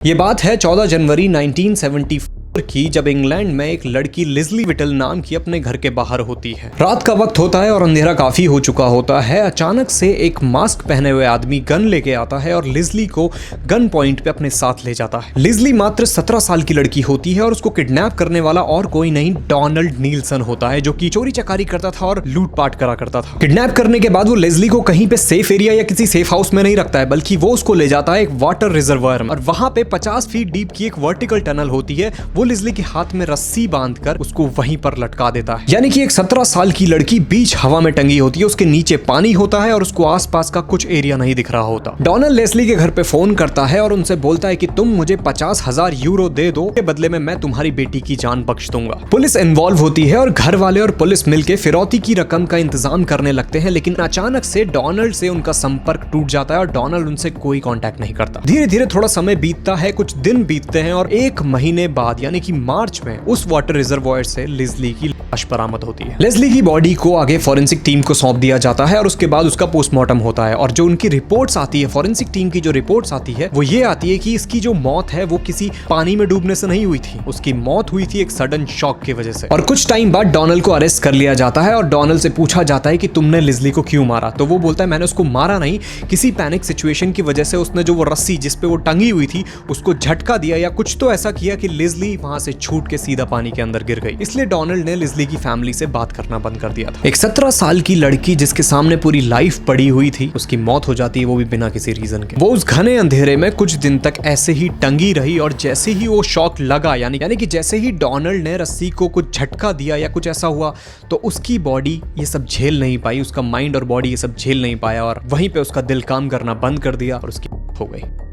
ये बात है 14 जनवरी 1974 की, जब इंग्लैंड में एक लड़की लिज़ली विटल नाम की अपने घर के बाहर होती है। रात का वक्त होता है और अंधेरा काफी हो चुका होता है। अचानक से एक मास्क पहने हुए आदमी गन लेके आता है और लिज़ली को गन पॉइंट पे अपने साथ ले जाता है। लिज़ली मात्र 17 साल की लड़की होती है और उसको किडनैप करने वाला और कोई नहीं डोनाल्ड नील्सन होता है, जो कि चोरी चकारी करता था और लूटपाट करा करता था। किडनैप करने के बाद वो लिज़ली को कहीं पे सेफ एरिया या किसी सेफ हाउस में नहीं रखता है, बल्कि वो उसको ले जाता है एक वाटर रिजर्वायर में, और वहां पे 50 फीट डीप की एक वर्टिकल टनल होती है। वो लिज़ली के हाथ में रस्सी बांधकर उसको वहीं पर लटका देता है। यानी कि एक 17 साल की लड़की बीच हवा में टंगी होती है, उसके नीचे पानी होता है और उसको आसपास का कुछ एरिया नहीं दिख रहा होता। डोनाल्ड लेस्ली के घर पे फोन करता है और उनसे बोलता है कि तुम मुझे 50,000 यूरो दे दो, के बदले में मैं तुम्हारी बेटी की जान बख्श दूंगा। पुलिस इन्वॉल्व होती है और घर वाले और पुलिस मिलकर फिरौती की रकम का इंतजाम करने लगते हैं, लेकिन अचानक से डोनाल्ड से उनका संपर्क टूट जाता है और डोनाल्ड उनसे कोई कांटेक्ट नहीं करता। धीरे धीरे थोड़ा समय बीतता है, कुछ दिन बीतते हैं और 1 महीने बाद यानी कि मार्च में उस वाटर रिजर्वायर से लिज़ली की लाश बरामद होती है। लिज़ली की बॉडी को आगे फॉरेंसिक टीम को सौंप दिया जाता है और उसके बाद उसका पोस्टमार्टम होता है। और जो उनकी रिपोर्ट्स आती है, फॉरेंसिक टीम की जो रिपोर्ट्स आती है, वो ये आती है कि इसकी जो मौत है वो किसी पानी में डूबने से नहीं हुई थी, उसकी मौत हुई थी एक सडन शॉक की वजह से। और कुछ टाइम बाद डोनाल्ड को अरेस्ट कर लिया जाता है और डोनाल्ड से पूछा जाता है कि तुमने लिज़ली को क्यों मारा, तो वो बोलता है मैंने उसको मारा नहीं, किसी पैनिक सिचुएशन की वजह से उसने जो वो रस्सी जिसपे वो टंगी हुई थी उसको झटका दिया या कुछ तो ऐसा किया कि लिज़ली वहां से छूट के सीधा पानी के अंदर गिर गई। इसलिए डोनाल्ड ने लिज़ली की फैमिली से बात करना बंद कर दिया था। एक 17 साल की लड़की जिसके सामने पूरी लाइफ पड़ी हुई थी, उसकी मौत हो जाती है, वो भी बिना किसी रीजन के। वो उस घने अंधेरे में कुछ दिन तक ऐसे ही टंगी रही और जैसे ही वो शॉक लगा यानी कि जैसे ही डोनाल्ड ने रस्सी को कुछ झटका दिया या कुछ ऐसा हुआ, तो उसकी बॉडी ये सब झेल नहीं पाई, उसका माइंड और बॉडी ये सब झेल नहीं पाया और वहीं पे उसका दिल काम करना बंद कर दिया और उसकी हो गई।